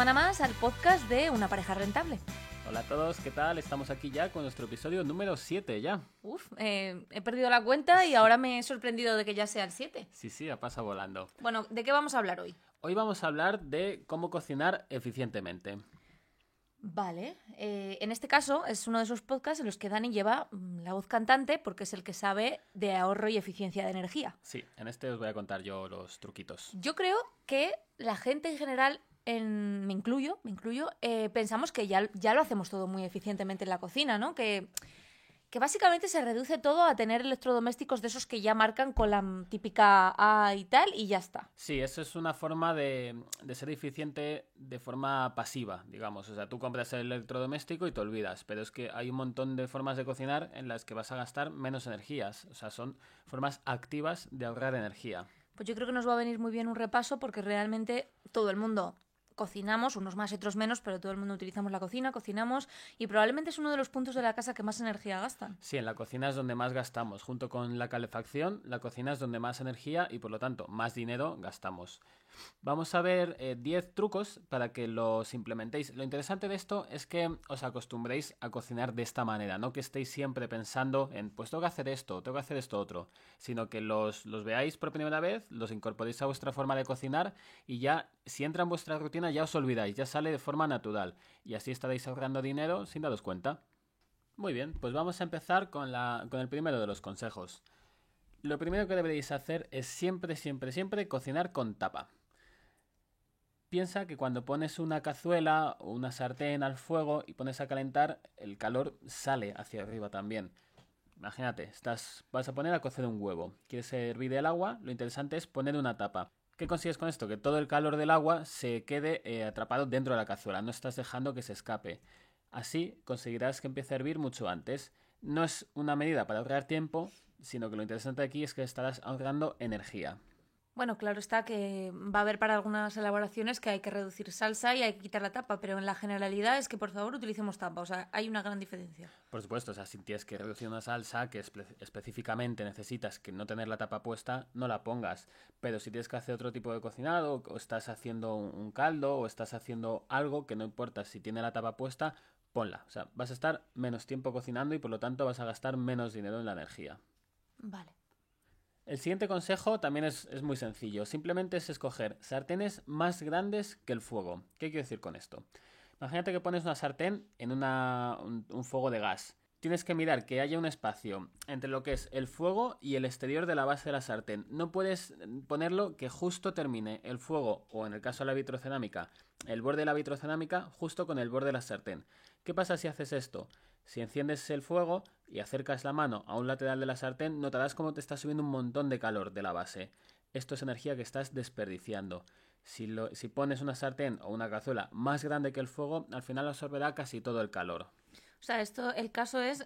semana más al podcast de Una pareja rentable. Hola a todos, ¿qué tal? Estamos aquí ya con nuestro episodio número 7 ya. He perdido la cuenta y ahora me he sorprendido de que ya sea el 7. Sí, pasa volando. Bueno, ¿de qué vamos a hablar hoy? Hoy vamos a hablar de cómo cocinar eficientemente. Vale, en este caso es uno de esos podcasts en los que Dani lleva la voz cantante porque es el que sabe de ahorro y eficiencia de energía. Sí, en este os voy a contar yo los truquitos. Yo creo que la gente en general, me incluyo, pensamos que ya lo hacemos todo muy eficientemente en la cocina, ¿no? Que básicamente se reduce todo a tener electrodomésticos de esos que ya marcan con la típica A y tal y ya está. Sí, eso es una forma de ser eficiente de forma pasiva, digamos. O sea, tú compras el electrodoméstico y te olvidas, pero es que hay un montón de formas de cocinar en las que vas a gastar menos energías. O sea, son formas activas de ahorrar energía. Pues yo creo que nos va a venir muy bien un repaso porque realmente todo el mundo cocinamos, unos más y otros menos, pero todo el mundo utilizamos la cocina, cocinamos y probablemente es uno de los puntos de la casa que más energía gastan. Sí, en la cocina es donde más gastamos. Junto con la calefacción, la cocina es donde más energía y por lo tanto más dinero gastamos. Vamos a ver 10 trucos para que los implementéis. Lo interesante de esto es que os acostumbréis a cocinar de esta manera, no que estéis siempre pensando en pues tengo que hacer esto, tengo que hacer esto otro, sino que los veáis por primera vez, los incorporéis a vuestra forma de cocinar y ya si entra en vuestra rutina ya os olvidáis, ya sale de forma natural y así estaréis ahorrando dinero sin daros cuenta. Muy bien, pues vamos a empezar con el primero de los consejos. Lo primero que deberéis hacer es siempre cocinar con tapa. Piensa que cuando pones una cazuela o una sartén al fuego y pones a calentar, el calor sale hacia arriba también. Imagínate, vas a poner a cocer un huevo. ¿Quieres hervir el agua? Lo interesante es poner una tapa. ¿Qué consigues con esto? Que todo el calor del agua se quede atrapado dentro de la cazuela. No estás dejando que se escape. Así conseguirás que empiece a hervir mucho antes. No es una medida para ahorrar tiempo, sino que lo interesante aquí es que estarás ahorrando energía. Bueno, claro está que va a haber para algunas elaboraciones que hay que reducir salsa y hay que quitar la tapa, pero en la generalidad es que por favor utilicemos tapa, o sea, hay una gran diferencia. Por supuesto, o sea, si tienes que reducir una salsa que específicamente necesitas que no tener la tapa puesta, no la pongas. Pero si tienes que hacer otro tipo de cocinado, o estás haciendo un caldo, o estás haciendo algo que no importa si tiene la tapa puesta, ponla. O sea, vas a estar menos tiempo cocinando y por lo tanto vas a gastar menos dinero en la energía. Vale. El siguiente consejo también es muy sencillo. Simplemente es escoger sartenes más grandes que el fuego. ¿Qué quiero decir con esto? Imagínate que pones una sartén en un fuego de gas. Tienes que mirar que haya un espacio entre lo que es el fuego y el exterior de la base de la sartén. No puedes ponerlo que justo termine el fuego, o en el caso de la vitrocerámica, el borde de la vitrocerámica justo con el borde de la sartén. ¿Qué pasa si haces esto? Si enciendes el fuego y acercas la mano a un lateral de la sartén, notarás cómo te está subiendo un montón de calor de la base. Esto es energía que estás desperdiciando. Si pones una sartén o una cazuela más grande que el fuego, al final absorberá casi todo el calor. O sea, el caso es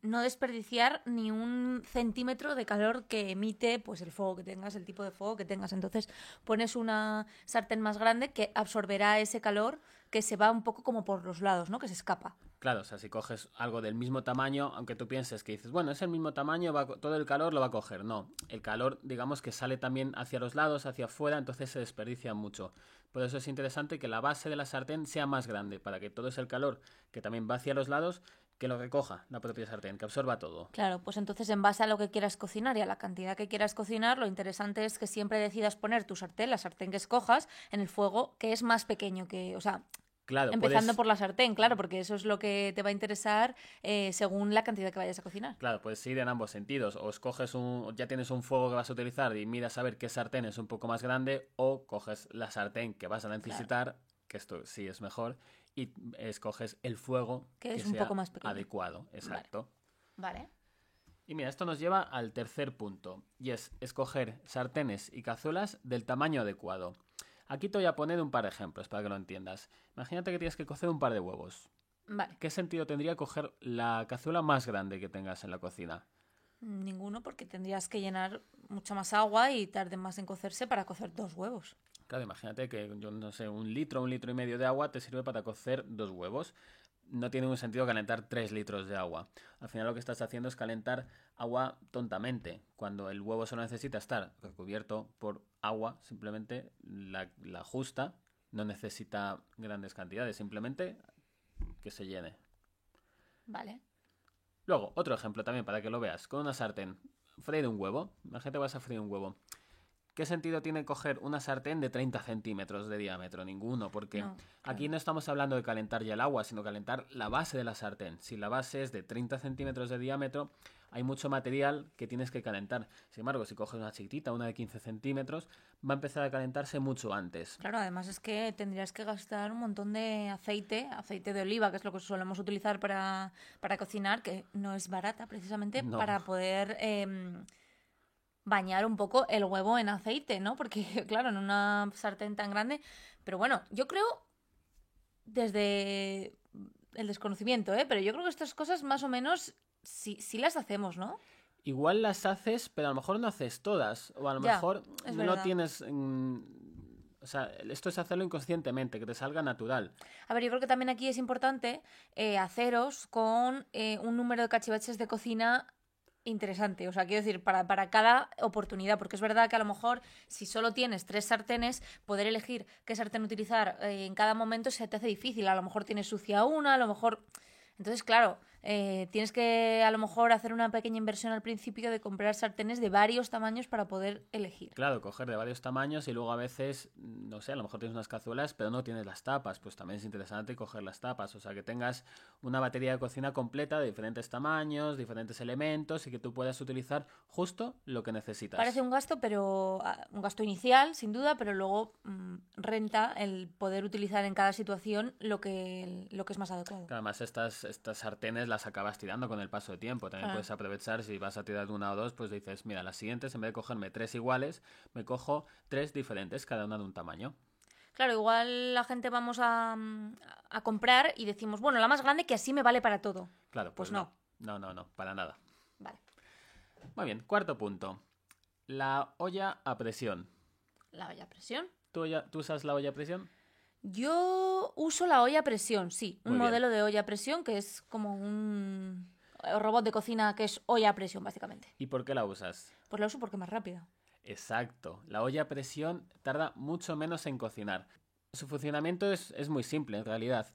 no desperdiciar ni un centímetro de calor que emite pues el fuego que tengas, el tipo de fuego que tengas. Entonces pones una sartén más grande que absorberá ese calor que se va un poco como por los lados, ¿no? Que se escapa. Claro, o sea, si coges algo del mismo tamaño, aunque tú pienses que dices, bueno, es el mismo tamaño, todo el calor lo va a coger. No, el calor, digamos que sale también hacia los lados, hacia afuera, entonces se desperdicia mucho. Por eso es interesante que la base de la sartén sea más grande, para que todo ese calor que también va hacia los lados, que lo recoja la propia sartén, que absorba todo. Claro, pues entonces en base a lo que quieras cocinar y a la cantidad que quieras cocinar, lo interesante es que siempre decidas poner tu sartén, la sartén que escojas, en el fuego que es más pequeño que, o sea, claro, empezando por la sartén, claro, porque eso es lo que te va a interesar según la cantidad que vayas a cocinar. Claro, puedes ir en ambos sentidos. O escoges ya tienes un fuego que vas a utilizar y miras a ver qué sartén es un poco más grande, o coges la sartén que vas a necesitar, claro, que esto sí es mejor, y escoges el fuego que es sea un poco más pequeño. Adecuado, exacto. Vale. Y mira, esto nos lleva al tercer punto, y es escoger sartenes y cazuelas del tamaño adecuado. Aquí te voy a poner un par de ejemplos para que lo entiendas. Imagínate que tienes que cocer un par de huevos. Vale. ¿Qué sentido tendría coger la cazuela más grande que tengas en la cocina? Ninguno, porque tendrías que llenar mucha más agua y tarde más en cocerse para cocer 2 huevos. Claro, imagínate que, yo no sé, un litro y medio de agua te sirve para cocer 2 huevos. No tiene ningún sentido calentar 3 litros de agua. Al final lo que estás haciendo es calentar agua tontamente. Cuando el huevo solo necesita estar recubierto por agua, simplemente la justa, no necesita grandes cantidades, simplemente que se llene. Vale. Luego, otro ejemplo también para que lo veas. Con una sartén, freír un huevo. Imagínate vas a freír un huevo. ¿Qué sentido tiene coger una sartén de 30 centímetros de diámetro? Ninguno, porque No, aquí no estamos hablando de calentar ya el agua, sino calentar la base de la sartén. Si la base es de 30 centímetros de diámetro, hay mucho material que tienes que calentar. Sin embargo, si coges una chiquitita, una de 15 centímetros, va a empezar a calentarse mucho antes. Claro, además es que tendrías que gastar un montón de aceite de oliva, que es lo que solemos utilizar para cocinar, que no es barata precisamente, No. para poder bañar un poco el huevo en aceite, ¿no? Porque, claro, en una sartén tan grande... Pero bueno, yo creo, desde el desconocimiento, pero yo creo que estas cosas más o menos sí las hacemos, ¿no? Igual las haces, pero a lo mejor no haces todas. O a lo Ya, mejor es no verdad. tienes... o sea, esto es hacerlo inconscientemente, que te salga natural. A ver, yo creo que también aquí es importante haceros con un número de cachivaches de cocina interesante. O sea, quiero decir, para cada oportunidad, porque es verdad que a lo mejor si solo tienes 3 sartenes, poder elegir qué sartén utilizar en cada momento se te hace difícil. A lo mejor tienes sucia una, a lo mejor... Entonces, claro, tienes que a lo mejor hacer una pequeña inversión al principio de comprar sartenes de varios tamaños para poder elegir. Claro, coger de varios tamaños y luego a veces, no sé, a lo mejor tienes unas cazuelas, pero no tienes las tapas. Pues también es interesante coger las tapas. O sea, que tengas una batería de cocina completa de diferentes tamaños, diferentes elementos y que tú puedas utilizar justo lo que necesitas. Parece un gasto, pero un gasto inicial, sin duda, pero luego renta el poder utilizar en cada situación lo que es más adecuado. Que además estas sartenes las acabas tirando con el paso de tiempo. También Claro. puedes aprovechar, si vas a tirar una o dos, pues dices, mira, las siguientes, en vez de cogerme 3 iguales, me cojo 3 diferentes, cada una de un tamaño. Claro, igual la gente vamos a comprar y decimos, bueno, la más grande que así me vale para todo. Claro, Pues no. No, para nada. Vale. Muy bien, cuarto punto. La olla a presión. La olla a presión. ¿Tú usas la olla a presión? Yo uso la olla a presión, sí. Un Muy bien. modelo de olla a presión que es como un robot de cocina que es olla a presión, básicamente. ¿Y por qué la usas? Pues la uso porque es más rápida. Exacto. La olla a presión tarda mucho menos en cocinar. Su funcionamiento es muy simple, en realidad.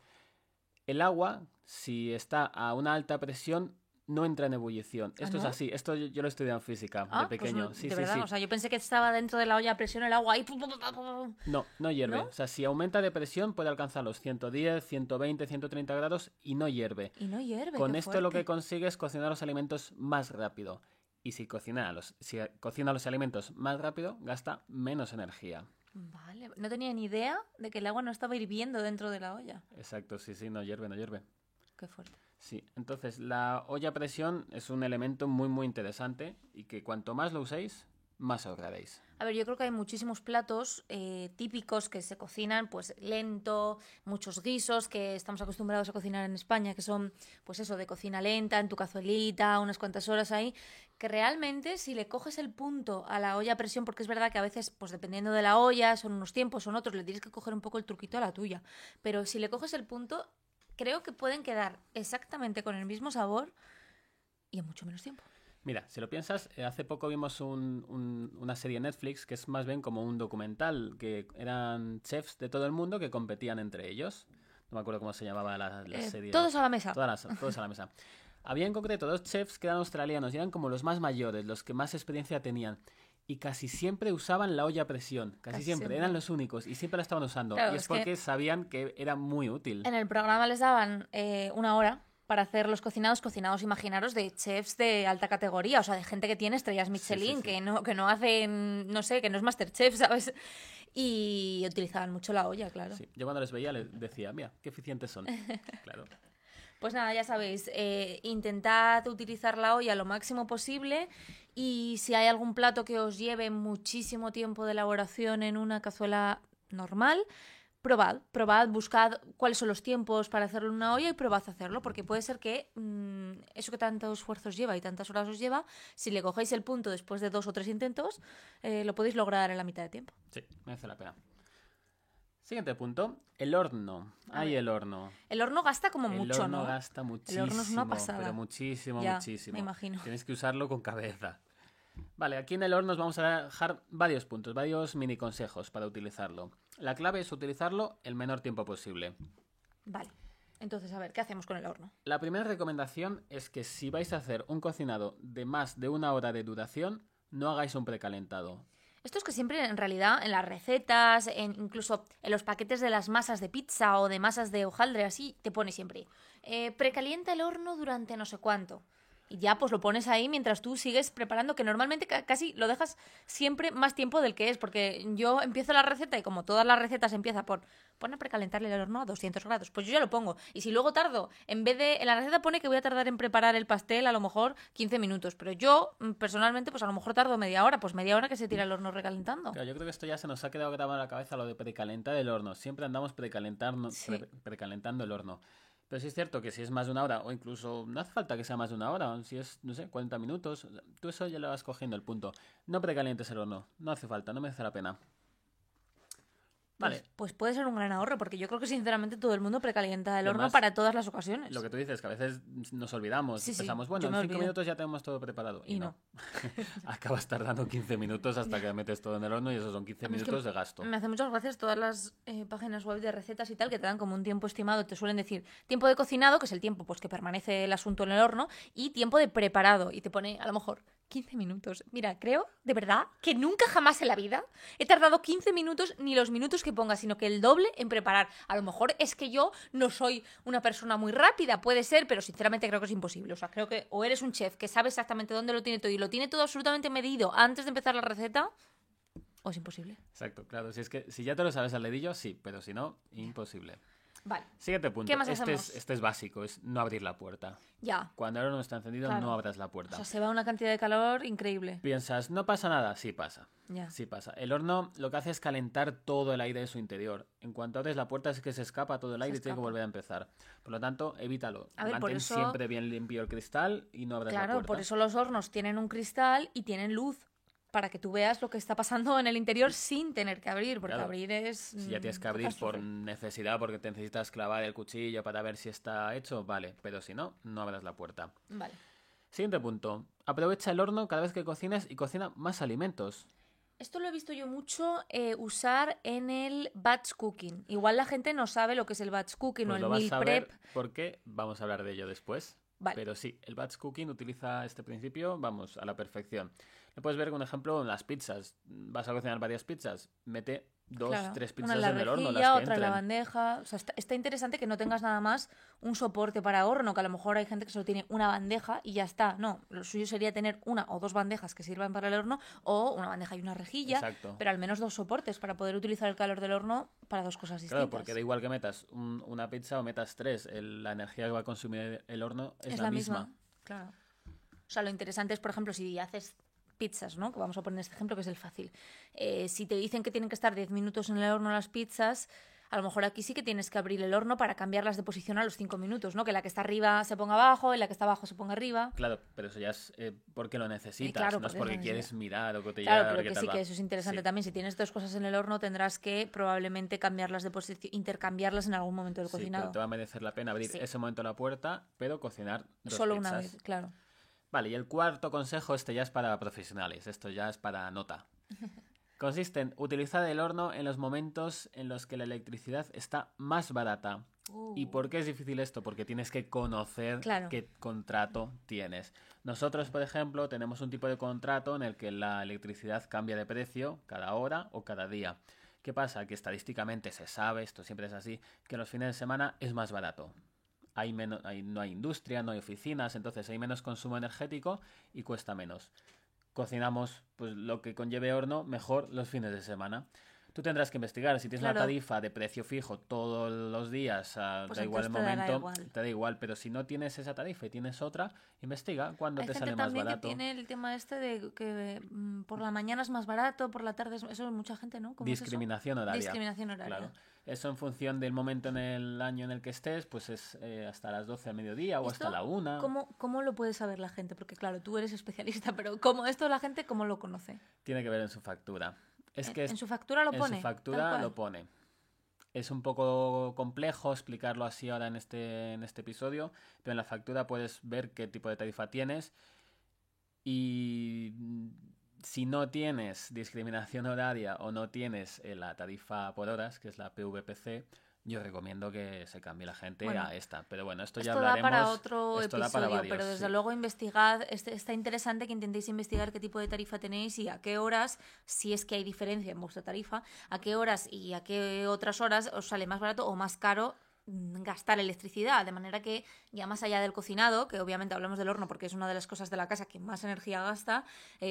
El agua, si está a una alta presión, no entra en ebullición. Esto es ¿no? así. Esto yo lo he estudiado en física de Pues pequeño. no, Sí, de sí, verdad, sí. o sea, yo pensé que estaba dentro de la olla a presión el agua ahí. No hierve. ¿No? O sea, si aumenta de presión puede alcanzar los 110, 120, 130 grados y no hierve. Y no hierve. Con qué esto lo que fuerte. consigue es cocinar los alimentos más rápido. Y si cocina los alimentos más rápido, gasta menos energía. Vale, no tenía ni idea de que el agua no estaba hirviendo dentro de la olla. Exacto, sí, no hierve. Qué fuerte. Sí, entonces la olla a presión es un elemento muy interesante y que cuanto más lo uséis, más ahorraréis. A ver, yo creo que hay muchísimos platos típicos que se cocinan pues lento, muchos guisos que estamos acostumbrados a cocinar en España, que son pues eso, de cocina lenta, en tu cazuelita, unas cuantas horas ahí, que realmente si le coges el punto a la olla a presión, porque es verdad que a veces, pues dependiendo de la olla, son unos tiempos, son otros, le tienes que coger un poco el truquito a la tuya, pero si le coges el punto, creo que pueden quedar exactamente con el mismo sabor y en mucho menos tiempo. Mira, si lo piensas, hace poco vimos una serie en Netflix que es más bien como un documental, que eran chefs de todo el mundo que competían entre ellos. No me acuerdo cómo se llamaba la serie. Todos a la mesa. Todos a la mesa. Había en concreto 2 chefs que eran australianos y eran como los más mayores, los que más experiencia tenían. Y casi siempre usaban la olla a presión. Casi siempre. Eran los únicos y siempre la estaban usando. Claro, y es porque sabían que era muy útil. En el programa les daban una hora para hacer los cocinados, imaginaros, de chefs de alta categoría, o sea, de gente que tiene estrellas Michelin, Sí. que no hacen, no sé, que no es Masterchef, ¿sabes? Y utilizaban mucho la olla, claro. Sí. Yo cuando les veía les decía, mira, qué eficientes son. Claro. Pues nada, ya sabéis, intentad utilizar la olla lo máximo posible y si hay algún plato que os lleve muchísimo tiempo de elaboración en una cazuela normal, probad, buscad cuáles son los tiempos para hacerlo en una olla y probad a hacerlo, porque puede ser que eso que tantos esfuerzos lleva y tantas horas os lleva, si le cogéis el punto después de 2 o 3 intentos, lo podéis lograr en la mitad de tiempo. Sí, merece la pena. Siguiente punto, el horno. El horno. El horno gasta como mucho, El horno ¿no? gasta muchísimo. El horno es una pasada. Pero muchísimo. Ya, me imagino. Tienes que usarlo con cabeza. Vale, aquí en el horno os vamos a dejar varios puntos, varios mini consejos para utilizarlo. La clave es utilizarlo el menor tiempo posible. Vale. Entonces, a ver, ¿qué hacemos con el horno? La primera recomendación es que si vais a hacer un cocinado de más de 1 hora de duración, no hagáis un precalentado. Esto es que siempre, en realidad, en las recetas, incluso en los paquetes de las masas de pizza o de masas de hojaldre, así, te pone siempre, precalienta el horno durante no sé cuánto. Y ya pues lo pones ahí mientras tú sigues preparando, que normalmente casi lo dejas siempre más tiempo del que es, porque yo empiezo la receta y como todas las recetas empieza por pon a precalentarle el horno a 200 grados, pues yo ya lo pongo. Y si luego tardo, en la receta pone que voy a tardar en preparar el pastel a lo mejor 15 minutos, pero yo personalmente pues a lo mejor tardo media hora, pues media hora que se tira el horno recalentando. Claro, yo creo que esto ya se nos ha quedado grabado en la cabeza, lo de precalentar el horno. Siempre andamos Sí. precalentando el horno. Pero sí es cierto que si es más de 1 hora, o incluso no hace falta que sea más de 1 hora, si es, no sé, 40 minutos, tú eso ya le vas cogiendo el punto. No precalientes el horno, no hace falta, no merece la pena. Vale, Pues puede ser un gran ahorro, porque yo creo que sinceramente todo el mundo precalienta el Y horno además, para todas las ocasiones. lo que tú dices, que a veces nos olvidamos, Sí, sí, pensamos, yo bueno, en me 5 olvido. minutos ya tenemos todo preparado. Y no. Acabas tardando 15 minutos hasta que metes todo en el horno y esos son 15 A mí es que minutos de gasto. me hace muchas gracias todas las páginas web de recetas y tal que te dan como un tiempo estimado. Te suelen decir tiempo de cocinado, que es el tiempo pues que permanece el asunto en el horno, y tiempo de preparado. Y te pone a lo mejor 15 minutos. Mira, creo de verdad que nunca jamás en la vida he tardado 15 minutos ni los minutos que ponga, sino que el doble en preparar. A lo mejor es que yo no soy una persona muy rápida, puede ser, pero sinceramente creo que es imposible. O sea, creo que o eres un chef que sabe exactamente dónde lo tiene todo y lo tiene todo absolutamente medido antes de empezar la receta, o es imposible. Exacto, claro. Si es que si ya te lo sabes al dedillo, sí, pero si no, imposible. Vale, Siguiente punto. ¿qué más hacemos? Este es básico, es no abrir la puerta. Ya. Cuando el horno está encendido, Claro. no abras la O puerta. sea, se va una cantidad de calor increíble. Piensas, no pasa nada, sí pasa. Ya. Sí pasa. El horno lo que hace es calentar todo el aire de su interior. En cuanto abres la puerta es que se escapa todo el Se aire y tiene que escapa. volver a empezar. Por lo tanto, evítalo. A ver, por Mantén eso- siempre bien limpio el cristal y no abras la Claro, puerta. por eso los hornos tienen un cristal y tienen luz, para que tú veas lo que está pasando en el interior sin tener que abrir, porque Claro. abrir es... Si ya tienes que abrir por catástrofe. necesidad, porque te necesitas clavar el cuchillo para ver si está hecho, vale. Pero si no, no abras la puerta. Vale. Siguiente punto. Aprovecha el horno cada vez que cocines y cocina más alimentos. Esto lo he visto yo mucho usar en el batch cooking. Igual la gente no sabe lo que es el batch cooking Pues o lo el vas meal a ver prep. porque vamos a hablar de ello después. Vale. Pero sí, el batch cooking utiliza este principio, vamos, a la perfección. Lo puedes ver con un ejemplo en las pizzas. Vas a cocinar varias pizzas, mete Claro, 3 una pizzas en la en el horno, rejilla, las que otra en la entren. bandeja. O sea, está interesante que no tengas nada más un soporte para horno, que a lo mejor hay gente que solo tiene una bandeja y ya está. No, lo suyo sería tener una o dos bandejas que sirvan para el horno o una bandeja y una rejilla, Exacto. pero al menos dos soportes para poder utilizar el calor del horno para dos cosas distintas. Claro, porque da igual que metas una pizza o metas 3, la energía que va a consumir el horno es la misma. Claro. O sea, lo interesante es, por ejemplo, si haces pizzas, ¿no? Que vamos a poner este ejemplo que es el fácil. Si te dicen que tienen que estar 10 minutos en el horno las pizzas, a lo mejor aquí sí que tienes que abrir el horno para cambiarlas de posición a los 5 minutos, ¿no? Que la que está arriba se ponga abajo y la que está abajo se ponga arriba. Claro, pero eso ya es porque lo necesitas, claro, no es porque porque es quieres necesidad. mirar o cotillar Claro, a ver pero qué que tal sí va. que eso es interesante Sí. también. Si tienes dos cosas en el horno, tendrás que probablemente cambiarlas de posición, intercambiarlas en algún momento del Sí, pero cocinado. te va a merecer la pena abrir Sí. ese momento la puerta, pero cocinar dos Solo una pizzas. vez, claro. Vale, y el cuarto consejo, este ya es para profesionales, esto ya es para nota. Consiste en utilizar el horno en los momentos en los que la electricidad está más barata. ¿Y por qué es difícil esto? Porque tienes que conocer Claro. qué contrato tienes. Nosotros, por ejemplo, tenemos un tipo de contrato en el que la electricidad cambia de precio cada hora o cada día. ¿Qué pasa? Que estadísticamente se sabe, esto siempre es así, que los fines de semana es más barato. No hay industria, no hay oficinas, entonces hay menos consumo energético y cuesta menos. Cocinamos pues lo que conlleve horno mejor los fines de semana. Tú tendrás que investigar si tienes Claro. una tarifa de precio fijo todos los días, Pues da igual el entonces te dará momento, igual. te da igual, pero si no tienes esa tarifa y tienes otra, investiga cuándo Hay te gente sale más también barato. que tiene el tema este de que por la mañana es más barato, por la tarde es... Eso es mucha gente, ¿no? ¿Cómo es eso? Discriminación horaria. Discriminación horaria. Claro. Eso en función del momento en el año en el que estés, pues es hasta las 12 al mediodía o ¿Esto hasta la 1. ¿Cómo lo puede saber la gente? Porque claro, tú eres especialista, pero ¿cómo esto la gente cómo lo conoce? Tiene que ver en su factura. Es que En su factura lo en pone. su tal factura cual. lo pone. Es un poco complejo explicarlo así ahora en este episodio, pero en la factura puedes ver qué tipo de tarifa tienes y Si no tienes discriminación horaria o no tienes la tarifa por horas, que es la PVPC, yo recomiendo que se cambie la gente Bueno, a esta. Pero bueno, esto ya esto da hablaremos. para otro Esto da episodio, para varios, pero desde sí. luego investigad, está interesante que intentéis investigar qué tipo de tarifa tenéis y a qué horas, si es que hay diferencia en vuestra tarifa, a qué horas y a qué otras horas os sale más barato o más caro gastar electricidad, de manera que ya más allá del cocinado, que obviamente hablamos del horno porque es una de las cosas de la casa que más energía gasta,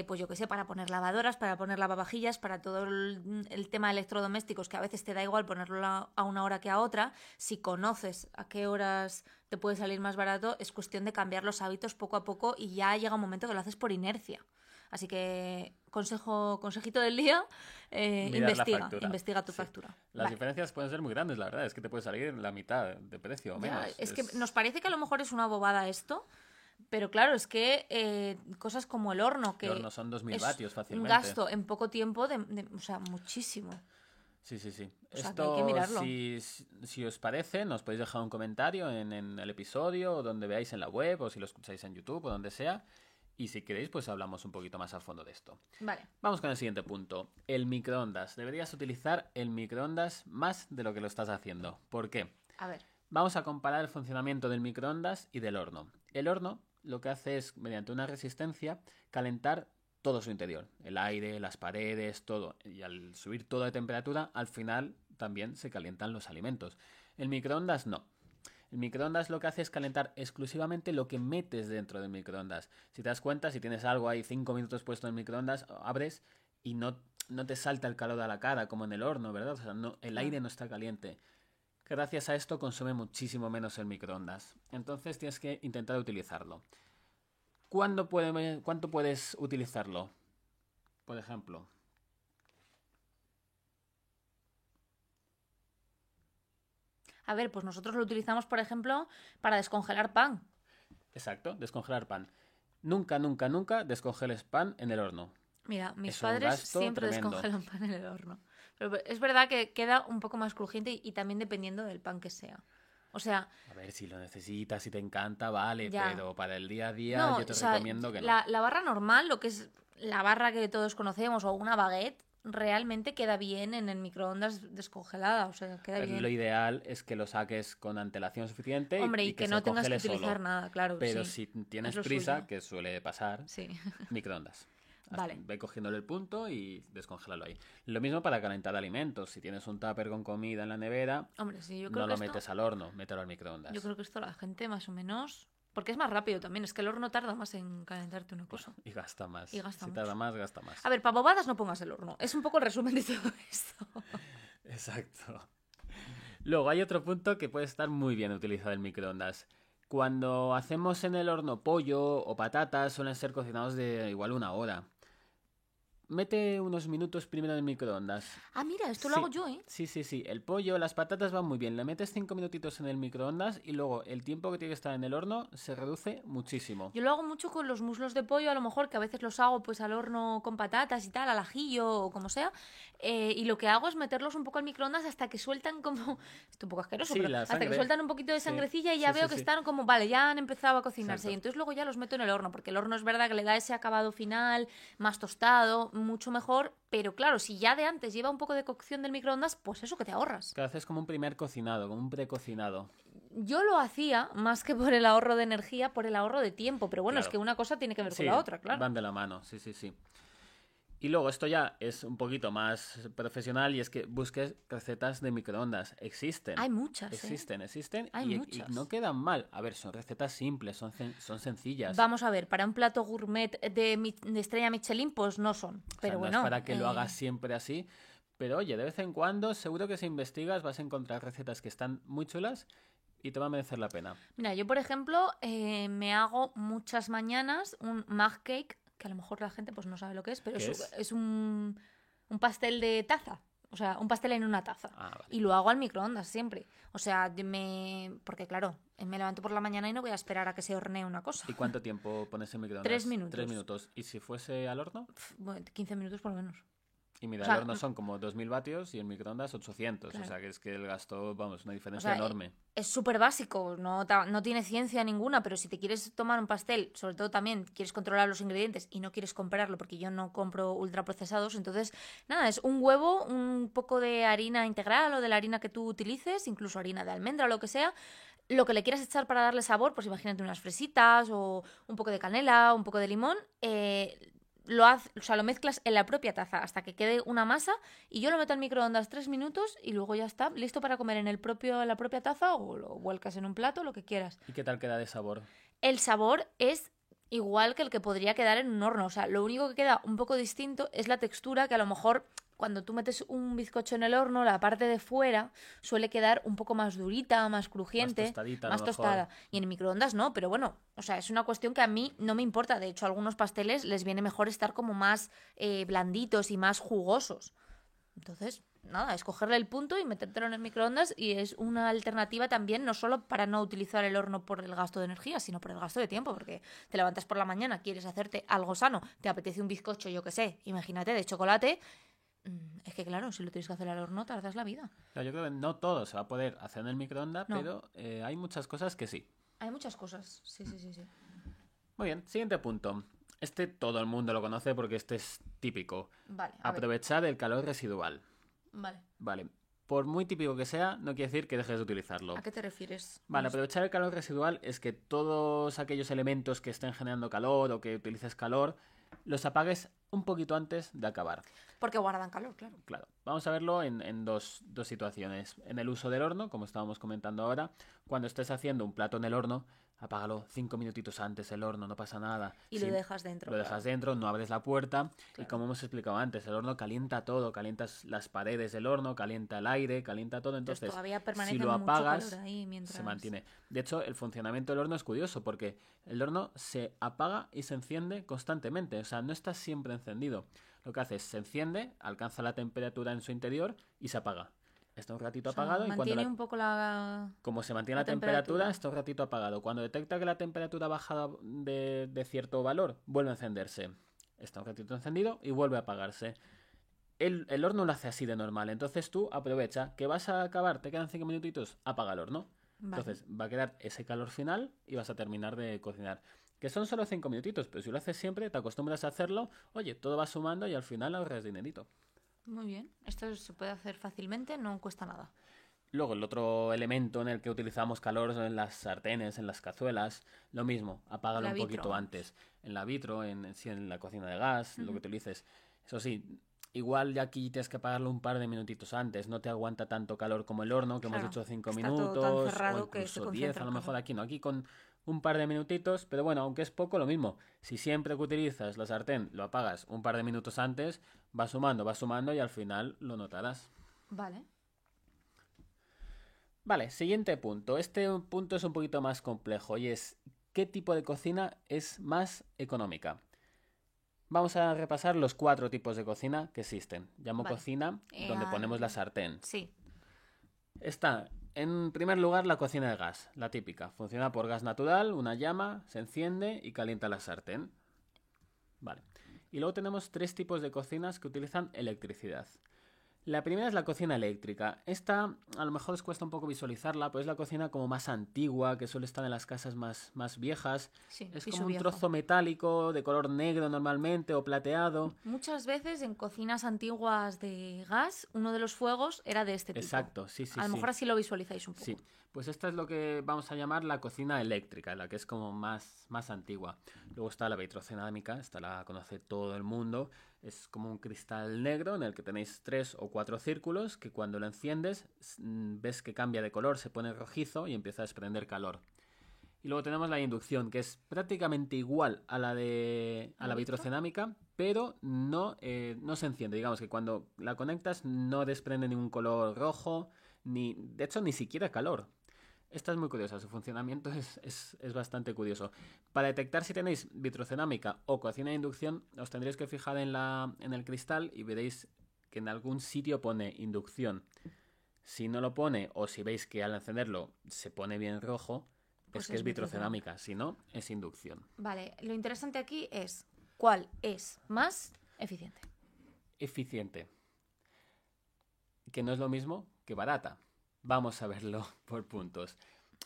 pues yo qué sé, para poner lavadoras, para poner lavavajillas, para todo el tema de electrodomésticos, que a veces te da igual ponerlo a una hora que a otra, si conoces a qué horas te puede salir más barato, es cuestión de cambiar los hábitos poco a poco y ya llega un momento que lo haces por inercia. Así que consejito del día, Mirar la factura. investiga tu Sí. factura. Las Vale. diferencias pueden ser muy grandes, la verdad. Es que te puede salir la mitad de precio o Ya, menos. es que nos parece que a lo mejor es una bobada esto, pero claro, es que cosas como el horno, que El horno son 2000 es vatios un fácilmente. gasto en poco tiempo, o sea, muchísimo. Sí, sí, sí. O sea, que hay que Esto, mirarlo. si os parece, nos podéis dejar un comentario en el episodio, o donde veáis en la web, o si lo escucháis en YouTube, o donde sea. Y si queréis, pues hablamos un poquito más a fondo de esto. Vale. Vamos con el siguiente punto. El microondas. Deberías utilizar el microondas más de lo que lo estás haciendo. ¿Por qué? A ver. Vamos a comparar el funcionamiento del microondas y del horno. El horno lo que hace es, mediante una resistencia, calentar todo su interior. El aire, las paredes, todo. Y al subir todo de temperatura, al final también se calientan los alimentos. El microondas no. El microondas lo que hace es calentar exclusivamente lo que metes dentro del microondas. Si te das cuenta, si tienes algo ahí 5 minutos puesto en el microondas, abres y no te salta el calor a la cara como en el horno, ¿verdad? O sea, el aire no está caliente. Gracias a esto consume muchísimo menos el microondas. Entonces tienes que intentar utilizarlo. ¿Cuánto puedes utilizarlo? Por ejemplo. A ver, pues nosotros lo utilizamos, por ejemplo, para descongelar pan. Exacto, descongelar pan. Nunca, nunca, nunca descongeles pan en el horno. Mira, mis Es un padres gasto siempre tremendo. descongelan pan en el horno. Pero es verdad que queda un poco más crujiente y también dependiendo del pan que sea. O sea, A ver, si lo necesitas, si te encanta, vale, ya. pero para el día a día No, yo te o sea, recomiendo que no. la barra normal, lo que es la barra que todos conocemos o una baguette, realmente queda bien en el microondas descongelada. O sea, queda bien. Lo ideal es que lo saques con antelación suficiente Hombre, y y que se no tengas que congele utilizar solo. nada, claro. Pero sí. si tienes Es lo prisa, suyo. que suele pasar, Sí. microondas. Vale. Ve cogiéndole el punto y descongélalo ahí. Lo mismo para calentar alimentos. Si tienes un tupper con comida en la nevera, Hombre, sí, yo creo no que lo esto, metes al horno, mételo al microondas. yo creo que esto la gente más o menos... Porque es más rápido también, es que el horno tarda más en calentarte una cosa. Y gasta más. Y gasta Si mucho. tarda más, gasta más. A ver, para bobadas no pongas el horno. Es un poco el resumen de todo esto. Exacto. Luego hay otro punto que puede estar muy bien utilizado el microondas. Cuando hacemos en el horno pollo o patatas, suelen ser cocinados de igual 1 hora. Mete unos minutos primero en el microondas. Ah, mira, esto lo Sí, hago yo, ¿eh? sí. El pollo, las patatas van muy bien. Le metes 5 minutitos en el microondas y luego el tiempo que tiene que estar en el horno se reduce muchísimo. Yo lo hago mucho con los muslos de pollo, a lo mejor, que a veces los hago pues al horno con patatas y tal, al ajillo o como sea. Y lo que hago es meterlos un poco al microondas hasta que sueltan como... Esto es un poco asqueroso, Sí, pero la hasta que sangre. sueltan un poquito de Sí, sangrecilla y ya sí, veo sí, que sí. están como, vale, ya han empezado a cocinarse. Exacto. Y entonces luego ya los meto en el horno, porque el horno es verdad que le da ese acabado final, más tostado, mucho mejor. Pero claro, si ya de antes lleva un poco de cocción del microondas, pues eso que te ahorras. Que haces como un primer cocinado, como un precocinado. Yo lo hacía más que por el ahorro de energía, por el ahorro de tiempo. Pero bueno, Claro. es que una cosa tiene que ver Sí, con la otra, claro. van de la mano, sí. Y luego esto ya es un poquito más profesional y es que busques recetas de microondas. Existen. Hay muchas, ¿eh? Existen Hay y muchas. no quedan mal. A ver, son recetas simples, son sencillas. Vamos a ver, para un plato gourmet de estrella Michelin, pues no son. O sea, Pero no bueno. es para que lo hagas siempre así. Pero oye, de vez en cuando, seguro que si investigas vas a encontrar recetas que están muy chulas y te va a merecer la pena. Mira, yo por ejemplo me hago muchas mañanas un mug cake, que a lo mejor la gente pues no sabe lo que es, pero ¿Qué es un pastel de taza. O sea, un pastel en una taza. Ah, vale. Y lo hago al microondas siempre. O sea, porque claro, me levanto por la mañana y no voy a esperar a que se hornee una cosa. ¿Y cuánto tiempo pones en microondas? 3 minutos. 3 minutos. ¿Y si fuese al horno? Bueno, 15 minutos por lo menos. Y mira, O sea, el horno son como 2000 vatios y el microondas 800. claro. O sea, que es que el gasto, vamos, una O diferencia sea, enorme. es súper básico, no tiene ciencia ninguna, pero si te quieres tomar un pastel, sobre todo también quieres controlar los ingredientes y no quieres comprarlo porque yo no compro ultraprocesados, entonces nada, es un huevo, un poco de harina integral o de la harina que tú utilices, incluso harina de almendra o lo que sea, lo que le quieras echar para darle sabor, pues imagínate unas fresitas o un poco de canela, un poco de limón, o sea, lo mezclas en la propia taza hasta que quede una masa y yo lo meto al microondas 3 minutos y luego ya está listo para comer en la propia taza o lo vuelcas en un plato, lo que quieras. ¿Y qué tal queda de sabor? El sabor es igual que el que podría quedar en un horno. O sea, lo único que queda un poco distinto es la textura, que a lo mejor cuando tú metes un bizcocho en el horno, la parte de fuera suele quedar un poco más durita, más Más crujiente, tostadita, a lo más mejor. tostada. Y en microondas no, pero bueno, o sea, es una cuestión que a mí no me importa. De hecho, a algunos pasteles les viene mejor estar como más blanditos y más jugosos. Entonces, nada, escogerle el punto y metértelo en el microondas y es una alternativa también, no solo para no utilizar el horno por el gasto de energía, sino por el gasto de tiempo, porque te levantas por la mañana, quieres hacerte algo sano, te apetece un bizcocho, yo qué sé, imagínate, de chocolate. Es que claro, si lo tienes que hacer al horno, tardas la vida. No, yo creo que no todo se va a poder hacer en el microondas, No, pero hay muchas cosas que sí. hay muchas cosas. Sí, sí, sí, sí. Muy bien, siguiente punto. Este todo el mundo lo conoce porque este es típico. Vale, a ver. Aprovechar el calor residual. Vale. Vale. Por muy típico que sea, no quiere decir que dejes de utilizarlo. ¿A qué te refieres? Vale, aprovechar el calor residual es que todos aquellos elementos que estén generando calor o que utilices calor, los apagues un poquito antes de acabar. Porque guardan calor, claro. Claro, vamos a verlo en dos situaciones. En el uso del horno, como estábamos comentando ahora, cuando estés haciendo un plato en el horno, apágalo 5 minutitos antes el horno, no pasa nada. Y Sí, lo dejas dentro. lo dejas dentro, no abres la puerta y Claro. como hemos explicado antes, el horno calienta todo, calientas las paredes del horno, calienta el aire, calienta todo, entonces todavía permanece si lo mucho apagas calor ahí mientras... se mantiene. De hecho, el funcionamiento del horno es curioso porque el horno se apaga y se enciende constantemente, o sea, no está siempre encendido. Lo que hace es se enciende, alcanza la temperatura en su interior y se apaga. Está un ratito O sea, apagado y cuando mantiene un poco la... como se mantiene la la temperatura, temperatura. está un ratito apagado. Cuando detecta que la temperatura ha bajado de cierto valor, vuelve a encenderse. Está un ratito encendido y vuelve a apagarse. El horno lo hace así de normal. Entonces tú aprovecha que vas a acabar, te quedan 5 minutitos, apaga el horno. Vale. Entonces va a quedar ese calor final y vas a terminar de cocinar. Que son solo 5 minutitos, pero si lo haces siempre, te acostumbras a hacerlo, oye, todo va sumando y al final ahorras dinerito. Muy bien. Esto se puede hacer fácilmente, no cuesta nada. Luego, el otro elemento en el que utilizamos calor son en las sartenes, en las cazuelas. Lo mismo, apágalo La un vitro, poquito vamos. antes. En la vitro, si en la cocina de gas, lo que Ujú. utilices. Eso sí, igual ya aquí tienes que apagarlo un par de minutitos antes. No te aguanta tanto calor como el horno, que hemos Claro, dicho 5 está todo tan minutos, o cerrado que se incluso 10 concentra a el lo mejor calor. aquí, ¿no? Aquí con un par de minutitos, pero bueno, aunque es poco, lo mismo. Si siempre que utilizas la sartén lo apagas un par de minutos antes, va sumando y al final lo notarás. Vale. Vale, siguiente punto. Este punto es un poquito más complejo y es ¿qué tipo de cocina es más económica? Vamos a repasar los 4 tipos de cocina que existen. Llamo Vale. cocina donde ponemos la sartén. Sí. Está, en primer lugar, la cocina de gas, la típica. Funciona por gas natural, una llama, se enciende y calienta la sartén. Vale. Y luego tenemos 3 tipos de cocinas que utilizan electricidad. La primera es la cocina eléctrica. Esta a lo mejor os cuesta un poco visualizarla, pero es la cocina como más antigua, que suele estar en las casas más viejas. Sí, Es piso como un viejo. trozo metálico de color negro normalmente o plateado. Muchas veces en cocinas antiguas de gas, uno de los fuegos era de este tipo. Exacto, sí, sí, A lo sí. mejor así lo visualizáis un poco. Sí, pues esta es lo que vamos a llamar la cocina eléctrica, la que es como más antigua. Luego está la vitrocerámica, esta la conoce todo el mundo. Es como un cristal negro en el que tenéis 3 o 4 círculos que cuando lo enciendes ves que cambia de color, se pone rojizo y empieza a desprender calor. Y luego tenemos la inducción, que es prácticamente igual a la ¿A la vitro? vitrocerámica, pero no se enciende. Digamos que cuando la conectas no desprende ningún color rojo, de hecho ni siquiera calor. Esta es muy curiosa, su funcionamiento es bastante curioso. Para detectar si tenéis vitrocerámica o cocina de inducción, os tendréis que fijar en el cristal y veréis que en algún sitio pone inducción. Si no lo pone, o si veis que al encenderlo se pone bien rojo, Pues es que es es vitrocerámica. Si no, es inducción. Vale, lo interesante aquí es cuál es más eficiente. eficiente, que no es lo mismo que barata. Vamos a verlo por puntos.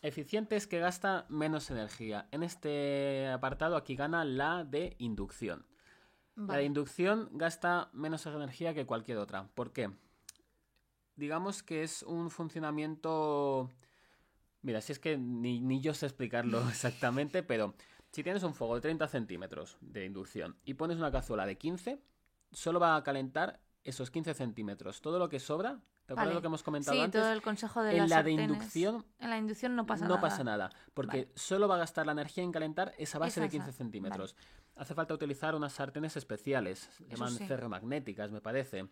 Eficiente es que gasta menos energía. En este apartado aquí gana la de inducción. La de inducción gasta menos energía que cualquier otra. ¿Por qué? Digamos que es un funcionamiento... Mira, si es que ni yo sé explicarlo exactamente, pero si tienes un fuego de 30 centímetros de inducción y pones una cazuela de 15, solo va a calentar esos 15 centímetros. Todo lo que sobra, ¿te acuerdas de lo que hemos comentado antes? Sí, todo el consejo de en las la sartenes. de inducción, en la inducción no pasa nada. No pasa nada, porque solo va a gastar la energía en calentar esa base de 15 centímetros. Hace falta utilizar unas sartenes especiales, se llaman ferromagnéticas, me parece.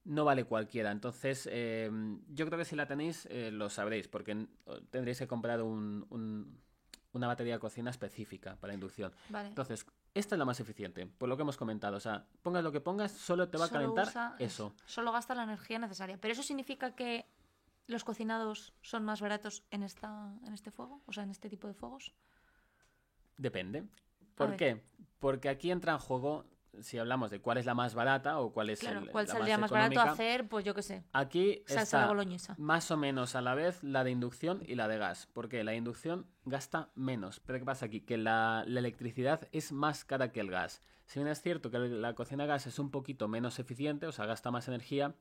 No vale cualquiera, entonces yo creo que si la tenéis lo sabréis, porque tendréis que comprar una batería de cocina específica para inducción. Entonces, esta es la más eficiente, por lo que hemos comentado. O sea, pongas lo que pongas, solo te va a calentar eso. Solo gasta la energía necesaria. ¿Pero eso significa que los cocinados son más baratos en este fuego? O sea, en este tipo de fuegos. Depende. ¿Por qué? Porque aquí entra en juego... Si hablamos de cuál es la más barata o cuál es cuál la saldría más barato hacer, pues yo qué sé. Aquí está más o menos a la vez la de inducción y la de gas. Porque la de inducción gasta menos. Pero ¿qué pasa aquí? Que la electricidad es más cara que el gas. Si bien es cierto que la cocina a gas es un poquito menos eficiente, o sea, gasta más energía,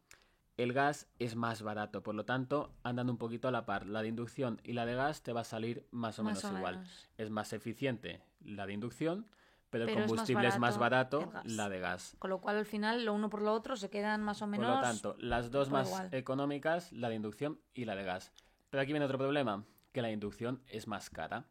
el gas es más barato. Por lo tanto, andan un poquito a la par. La de inducción y la de gas te va a salir más o menos igual. Es más eficiente la de inducción, pero el combustible es más barato la de gas. Con lo cual, al final, lo uno por lo otro se quedan más o menos... Por lo tanto, las dos más económicas, la de inducción y la de gas. Pero aquí viene otro problema, que la de inducción es más cara.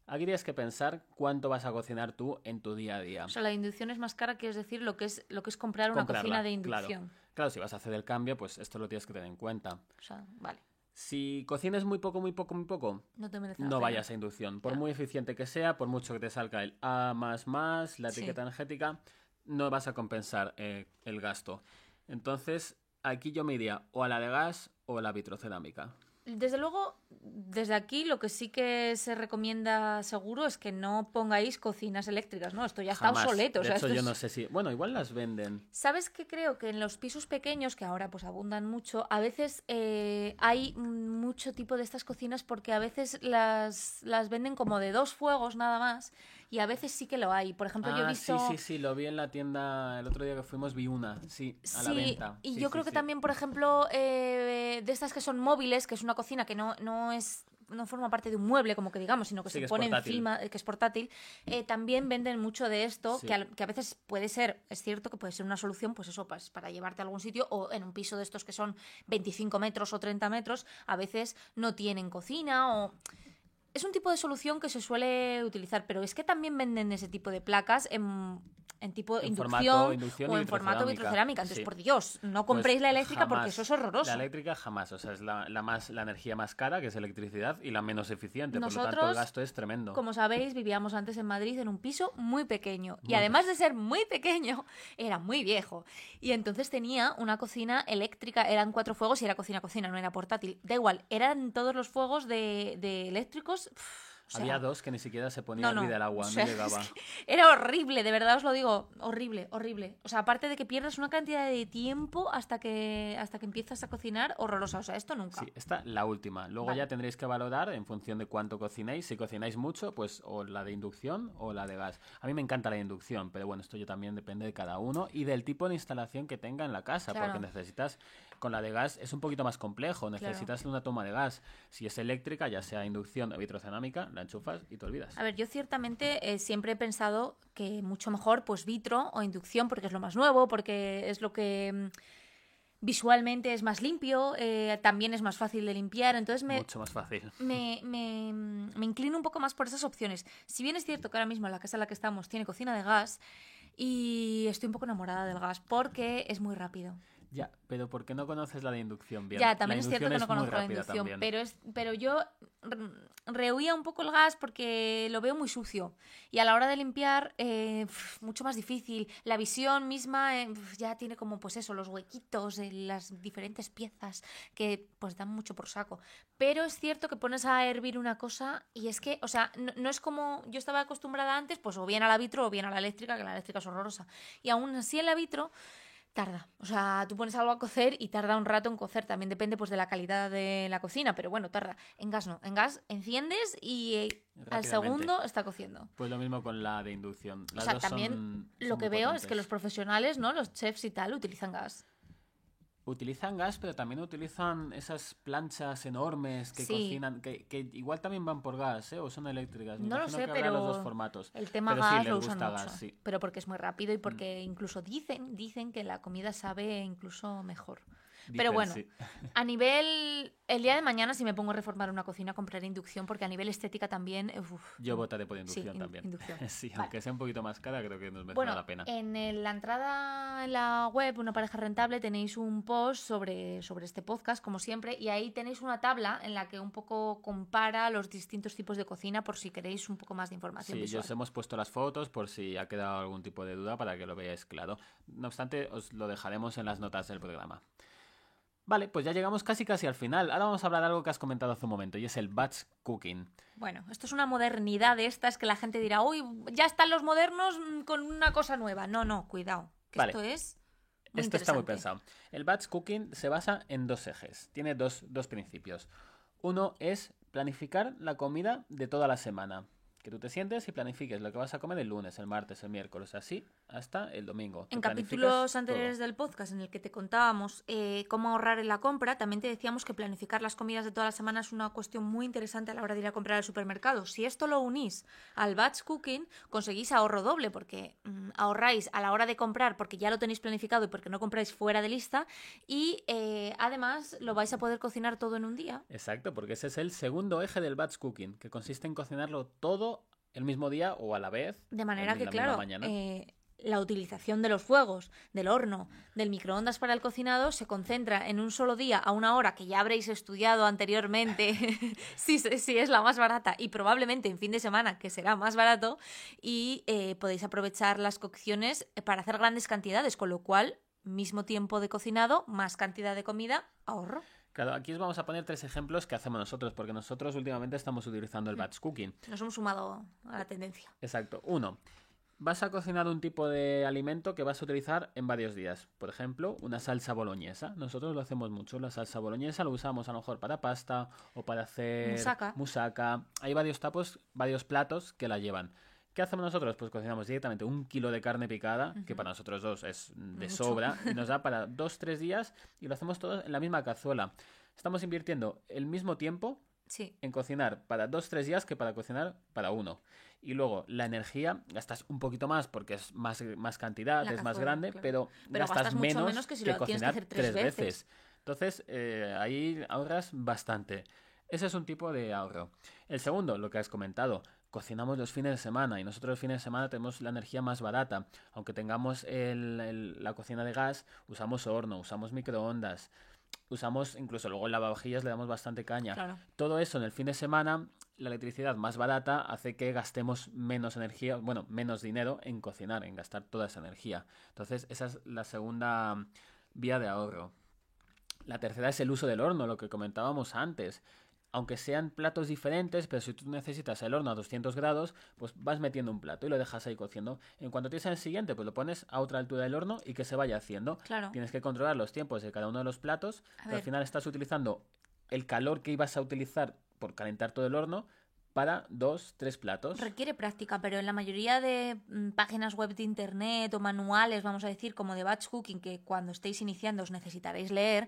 Aquí tienes que pensar cuánto vas a cocinar tú en tu día a día. O sea, la de inducción es más cara, quieres decir lo que es comprar una cocina de inducción. Claro, si vas a hacer el cambio, pues esto lo tienes que tener en cuenta. O sea, vale. Si cocinas muy poco, no te merece no vayas a inducción. Por muy eficiente que sea, por mucho que te salga el A++, la etiqueta energética, no vas a compensar el gasto. Entonces, aquí yo me iría o a la de gas o a la vitrocerámica. Desde luego, desde aquí lo que sí que se recomienda seguro es que no pongáis cocinas eléctricas, ¿no? Esto ya está obsoleto. De hecho, yo no sé si... Bueno, igual las venden. ¿Sabes qué? Creo que en los pisos pequeños, que ahora pues abundan mucho, a veces hay mucho tipo de estas cocinas porque a veces las venden como de 2 fuegos nada más y a veces sí que lo hay. Por ejemplo, yo he visto... Sí, lo vi en la tienda el otro día que fuimos, vi una, a la venta. Y yo creo que también, por ejemplo, de estas que son móviles, que es una cocina que no forma parte de un mueble, como que digamos, sino que se pone encima, que es portátil, también venden mucho de esto, que a veces puede ser, es cierto que puede ser una solución, pues eso, para llevarte a algún sitio, o en un piso de estos que son 25 metros o 30 metros, a veces no tienen cocina o... Es un tipo de solución que se suele utilizar, pero es que también venden ese tipo de placas en tipo inducción o en formato vitrocerámica. Entonces, por Dios, no compréis la eléctrica porque eso es horroroso. La eléctrica jamás, o sea, es la energía más cara, que es electricidad, y la menos eficiente. Por lo tanto, el gasto es tremendo. Como sabéis, vivíamos antes en Madrid en un piso muy pequeño. Y además de ser muy pequeño, era muy viejo. Y entonces tenía una cocina eléctrica, eran 4 fuegos y era cocina, no era portátil. Da igual, eran todos los fuegos de eléctricos... O sea, había 2 que ni siquiera se ponía a hervir el agua, no llegaba. Es que era horrible, de verdad os lo digo, horrible. O sea, aparte de que pierdes una cantidad de tiempo hasta que empiezas a cocinar, horrorosa. O sea, esto nunca. Sí, esta la última. Luego ya tendréis que valorar en función de cuánto cocinéis. Si cocináis mucho, pues o la de inducción o la de gas. A mí me encanta la de inducción, pero bueno, esto ya también depende de cada uno y del tipo de instalación que tenga en la casa, porque necesitas... Con la de gas es un poquito más complejo, necesitas una toma de gas. Si es eléctrica, ya sea inducción o vitrocerámica, la enchufas y te olvidas. A ver, yo ciertamente siempre he pensado que mucho mejor pues vitro o inducción, porque es lo más nuevo, porque es lo que visualmente es más limpio, también es más fácil de limpiar, entonces mucho más fácil. Me inclino un poco más por esas opciones. Si bien es cierto que ahora mismo la casa en la que estamos tiene cocina de gas y estoy un poco enamorada del gas porque es muy rápido. Ya, pero ¿por qué no conoces la de inducción bien? Ya, también es cierto que no conozco la inducción, pero yo rehuía un poco el gas porque lo veo muy sucio. Y a la hora de limpiar, mucho más difícil. La visión misma ya tiene como, pues eso, los huequitos de las diferentes piezas que pues dan mucho por saco. Pero es cierto que pones a hervir una cosa y es que, o sea, no es como yo estaba acostumbrada antes, pues o bien a la vitro o bien a la eléctrica, que la eléctrica es horrorosa. Y aún así en la vitro... Tarda. O sea, tú pones algo a cocer y tarda un rato en cocer. También depende pues de la calidad de la cocina, pero bueno, tarda. En gas no. En gas enciendes y al segundo está cociendo. Pues lo mismo con la de inducción. Las o sea, dos también son lo que muy veo potentes. es que los profesionales, ¿no? Los chefs y tal, utilizan gas. Utilizan gas, pero también utilizan esas planchas enormes que Sí. cocinan, que igual también van por gas, ¿eh? O son eléctricas. Me No lo imagino sé, que habrá los dos pero formatos. el tema Pero sí, gas les lo usan gusta mucho. gas, sí. Pero porque es muy rápido y porque incluso dicen que la comida sabe incluso mejor. Pero Dicen, bueno, sí. a nivel... El día de mañana, si me pongo a reformar una cocina, compraré inducción, porque a nivel estética también... Yo votaré por sí, inducción también. inducción. Sí, Vale. aunque sea un poquito más cara, creo que nos merece Bueno, la pena. en la entrada en la web, Una pareja rentable, tenéis un post sobre este podcast, como siempre, y ahí tenéis una tabla en la que un poco compara los distintos tipos de cocina por si queréis un poco más de información Sí, visual. os hemos puesto las fotos por si ha quedado algún tipo de duda para que lo veáis claro. No obstante, os lo dejaremos en las notas del programa. Vale, pues ya llegamos casi al final. Ahora vamos a hablar de algo que has comentado hace un momento y es el batch cooking. Bueno, esto es una modernidad de estas que la gente dirá, uy, ya están los modernos con una cosa nueva. No, cuidado, que Vale. esto es muy Esto está muy interesante. pensado. El batch cooking se basa en dos ejes. Tiene dos principios. Uno es planificar la comida de toda la semana. Que tú te sientes y planifiques lo que vas a comer el lunes, el martes, el miércoles, así hasta el domingo. En Te planificas capítulos anteriores todo. del podcast en el que te contábamos cómo ahorrar en la compra, también te decíamos que planificar las comidas de toda la semana es una cuestión muy interesante a la hora de ir a comprar al supermercado. Si esto lo unís al batch cooking, conseguís ahorro doble, porque ahorráis a la hora de comprar porque ya lo tenéis planificado y porque no compráis fuera de lista, y además lo vais a poder cocinar todo en un día. Exacto, porque ese es el segundo eje del batch cooking, que consiste en cocinarlo todo el mismo día o a la vez. De manera que, la misma claro, mañana. la utilización de los fuegos, del horno, del microondas para el cocinado se concentra en un solo día a una hora que ya habréis estudiado anteriormente si es la más barata, y probablemente en fin de semana, que será más barato, y podéis aprovechar las cocciones para hacer grandes cantidades, con lo cual, mismo tiempo de cocinado, más cantidad de comida, ahorro. Claro, aquí os vamos a poner 3 ejemplos que hacemos nosotros, porque nosotros últimamente estamos utilizando el batch cooking. Nos hemos sumado a la tendencia. Exacto. 1. Vas a cocinar un tipo de alimento que vas a utilizar en varios días. Por ejemplo, una salsa boloñesa. Nosotros lo hacemos mucho. La salsa boloñesa lo usamos a lo mejor para pasta o para hacer moussaka. Hay varios platos que la llevan. ¿Qué hacemos nosotros? Pues cocinamos directamente 1 kilo de carne picada, que para nosotros dos es de sobra, y nos da para 2-3 días, y lo hacemos todo en la misma cazuela. Estamos invirtiendo el mismo tiempo en cocinar para 2-3 días que para cocinar para 1. Y luego la energía, gastas un poquito más porque es más cantidad, es más grande, claro. pero gastas menos que si lo cocinar que hacer 3 veces. Entonces, ahí ahorras bastante. Ese es un tipo de ahorro. El segundo, lo que has comentado, cocinamos los fines de semana, y nosotros los fines de semana tenemos la energía más barata. Aunque tengamos la cocina de gas, usamos horno, usamos microondas, usamos incluso luego el lavavajillas, le damos bastante caña. Claro. Todo eso en el fin de semana, la electricidad más barata hace que gastemos menos energía, bueno, menos dinero en cocinar, en gastar toda esa energía. Entonces, esa es la segunda vía de ahorro. La tercera es el uso del horno, lo que comentábamos antes. Aunque sean platos diferentes, pero si tú necesitas el horno a 200 grados, pues vas metiendo un plato y lo dejas ahí cociendo. En cuanto tienes el siguiente, pues lo pones a otra altura del horno y que se vaya haciendo. Claro. Tienes que controlar los tiempos de cada uno de los platos, pero al final estás utilizando el calor que ibas a utilizar por calentar todo el horno para 2-3 platos. Requiere práctica, pero en la mayoría de páginas web de internet o manuales, vamos a decir, como de batch cooking, que cuando estéis iniciando os necesitaréis leer,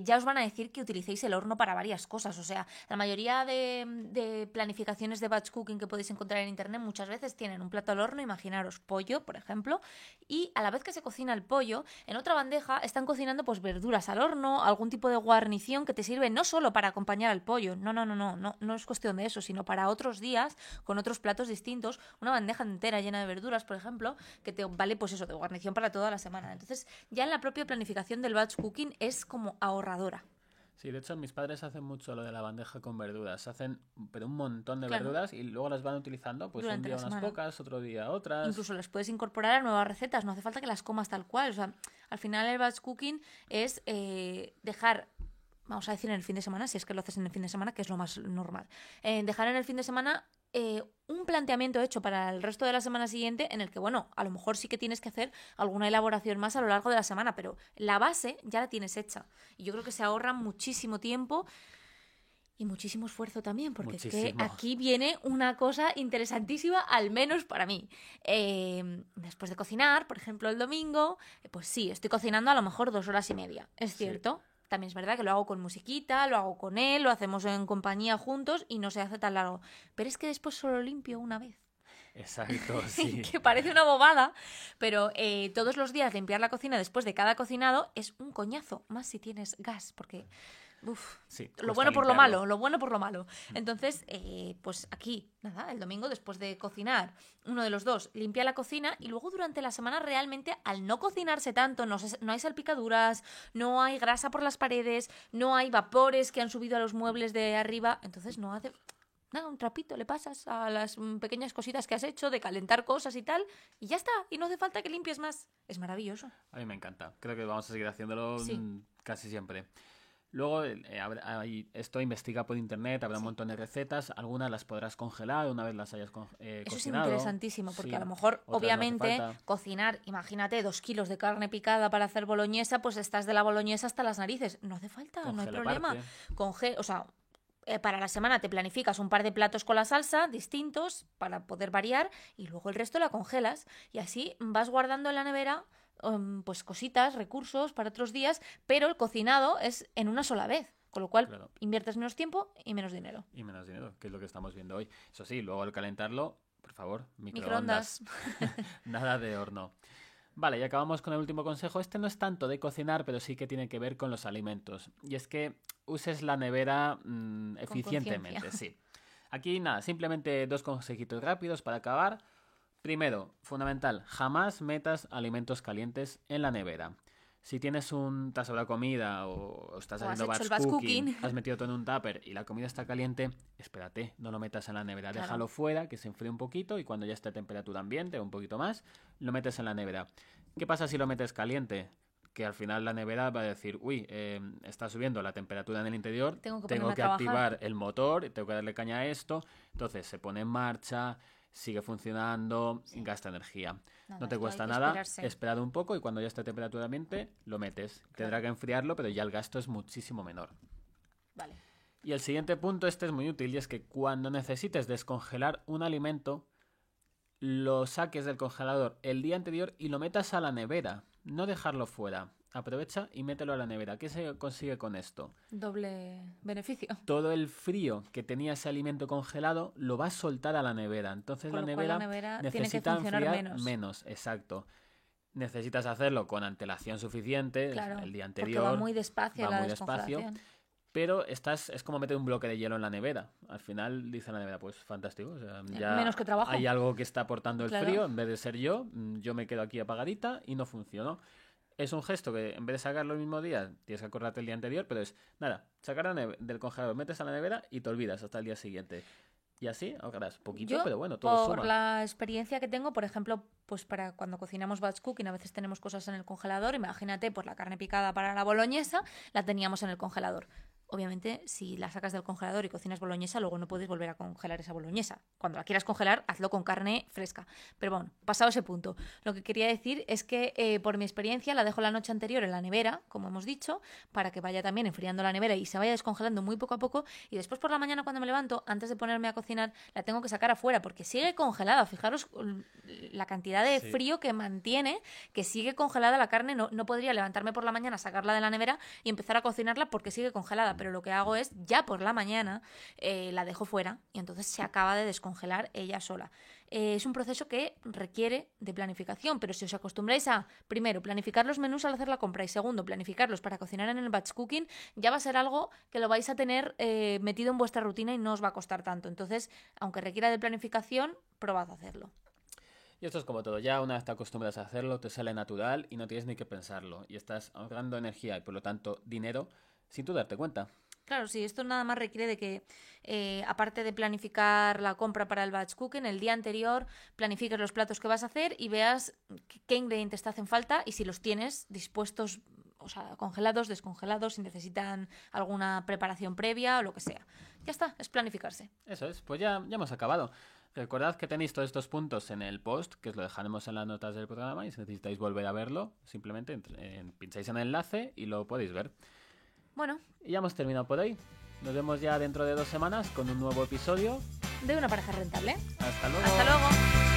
ya os van a decir que utilicéis el horno para varias cosas. O sea, la mayoría de planificaciones de batch cooking que podéis encontrar en internet muchas veces tienen un plato al horno, imaginaros pollo, por ejemplo, y a la vez que se cocina el pollo, en otra bandeja están cocinando pues verduras al horno, algún tipo de guarnición que te sirve no solo para acompañar al pollo, no es cuestión de eso, sino para otros días, con otros platos distintos, una bandeja entera llena de verduras, por ejemplo, que te vale pues eso, de guarnición para toda la semana. Entonces, ya en la propia planificación del batch cooking es como ahorradora. Sí, de hecho mis padres hacen mucho lo de la bandeja con verduras. Hacen pero un montón de verduras y luego las van utilizando pues durante un día unas pocas, otro día otras. Incluso las puedes incorporar a nuevas recetas, no hace falta que las comas tal cual. O sea, al final el batch cooking es dejar, vamos a decir en el fin de semana, si es que lo haces en el fin de semana, que es lo más normal, dejar en el fin de semana un planteamiento hecho para el resto de la semana siguiente en el que, bueno, a lo mejor sí que tienes que hacer alguna elaboración más a lo largo de la semana, pero la base ya la tienes hecha. Y yo creo que se ahorra muchísimo tiempo y muchísimo esfuerzo también, porque es que aquí viene una cosa interesantísima, al menos para mí. Después de cocinar, por ejemplo, el domingo, pues sí, estoy cocinando a lo mejor 2 horas y media, es cierto. Sí. También es verdad que lo hago con musiquita, lo hago con él, lo hacemos en compañía juntos y no se hace tan largo. Pero es que después solo limpio una vez. Exacto, sí. Que parece una bobada, pero todos los días limpiar la cocina después de cada cocinado es un coñazo, más si tienes gas, porque... Sí, lo bueno por limpiarlo. Lo bueno por lo malo. Entonces, pues aquí, nada, el domingo después de cocinar, uno de los dos limpia la cocina y luego durante la semana realmente al no cocinarse tanto, no hay salpicaduras, no hay grasa por las paredes, no hay vapores que han subido a los muebles de arriba, entonces no hace... Nada, un trapito le pasas a las pequeñas cositas que has hecho de calentar cosas y tal, y ya está, y no hace falta que limpies más. Es maravilloso. A mí me encanta. Creo que vamos a seguir haciéndolo casi siempre. Luego, esto investiga por internet, habrá un montón de recetas, algunas las podrás congelar una vez las hayas cocinado. Eso es interesantísimo, porque a lo mejor, obviamente, no cocinar, imagínate, 2 kilos de carne picada para hacer boloñesa, pues estás de la boloñesa hasta las narices. No hace falta, no hay problema. Para la semana te planificas un par de platos con la salsa distintos para poder variar y luego el resto la congelas y así vas guardando en la nevera pues cositas, recursos para otros días, pero el cocinado es en una sola vez, con lo cual inviertes menos tiempo y menos dinero. Y menos dinero, que es lo que estamos viendo hoy. Eso sí, luego al calentarlo, por favor, microondas. Nada de horno. Vale, y acabamos con el último consejo. Este no es tanto de cocinar, pero sí que tiene que ver con los alimentos. Y es que uses la nevera eficientemente, sí. Aquí nada, simplemente 2 consejitos rápidos para acabar. Primero, fundamental, jamás metas alimentos calientes en la nevera. Si tienes te has sobrado comida o estás haciendo batch cooking, has metido todo en un tupper y la comida está caliente, espérate, no lo metas en la nevera. Claro. Déjalo fuera, que se enfríe un poquito y cuando ya esté a temperatura ambiente o un poquito más, lo metes en la nevera. ¿Qué pasa si lo metes caliente? Que al final la nevera va a decir, está subiendo la temperatura en el interior, tengo que activar el motor, tengo que darle caña a esto, entonces se pone en marcha... Sigue funcionando, gasta energía. No te cuesta nada, esperar un poco y cuando ya esté a temperatura ambiente, lo metes. Claro. Tendrá que enfriarlo, pero ya el gasto es muchísimo menor. Vale. Y el siguiente punto, este es muy útil, y es que cuando necesites descongelar un alimento, lo saques del congelador el día anterior y lo metas a la nevera. No dejarlo fuera. Aprovecha y mételo a la nevera. ¿Qué se consigue con esto? Doble beneficio. Todo el frío que tenía ese alimento congelado lo va a soltar a la nevera. Entonces la nevera necesita enfriar menos. Exacto. Necesitas hacerlo con antelación suficiente, claro, el día anterior. Porque va muy despacio la descongelación. Pero es como meter un bloque de hielo en la nevera. Al final dice la nevera, pues fantástico. O sea, ya menos que trabajo. Hay algo que está aportando el frío. En vez de ser yo me quedo aquí apagadita y no funcionó. Es un gesto que en vez de sacarlo el mismo día, tienes que acordarte el día anterior, pero es nada, sacar del congelador, metes a la nevera y te olvidas hasta el día siguiente. Y así ahorrarás poquito, pero bueno, todo suma. Por la experiencia que tengo, por ejemplo, pues para cuando cocinamos batch cooking, a veces tenemos cosas en el congelador. Imagínate, pues la carne picada para la boloñesa, la teníamos en el congelador. Obviamente, si la sacas del congelador y cocinas boloñesa, luego no puedes volver a congelar esa boloñesa. Cuando la quieras congelar, hazlo con carne fresca. Pero bueno, pasado ese punto, lo que quería decir es que por mi experiencia la dejo la noche anterior en la nevera, como hemos dicho, para que vaya también enfriando la nevera y se vaya descongelando muy poco a poco. Y después por la mañana cuando me levanto, antes de ponerme a cocinar, la tengo que sacar afuera porque sigue congelada. Fijaros la cantidad de frío que mantiene, que sigue congelada la carne. No podría levantarme por la mañana, sacarla de la nevera y empezar a cocinarla porque sigue congelada. Pero lo que hago es, ya por la mañana, la dejo fuera y entonces se acaba de descongelar ella sola. Es un proceso que requiere de planificación, pero si os acostumbráis a, primero, planificar los menús al hacer la compra y segundo, planificarlos para cocinar en el batch cooking, ya va a ser algo que lo vais a tener metido en vuestra rutina y no os va a costar tanto. Entonces, aunque requiera de planificación, probad a hacerlo. Y esto es como todo, ya una vez te acostumbras a hacerlo, te sale natural y no tienes ni que pensarlo. Y estás ahorrando energía y por lo tanto dinero sin tú darte cuenta. Claro, sí, esto nada más requiere de que, aparte de planificar la compra para el batch cooking, el día anterior planifiques los platos que vas a hacer y veas qué ingredientes te hacen falta y si los tienes dispuestos o sea, congelados, descongelados, si necesitan alguna preparación previa o lo que sea. Ya está, es planificarse. Eso es, pues ya hemos acabado. Recordad que tenéis todos estos puntos en el post, que os lo dejaremos en las notas del programa, y si necesitáis volver a verlo, simplemente pincháis en el enlace y lo podéis ver. Bueno. Y ya hemos terminado por hoy. Nos vemos ya dentro de 2 semanas con un nuevo episodio de Una pareja rentable. Hasta luego. Hasta luego.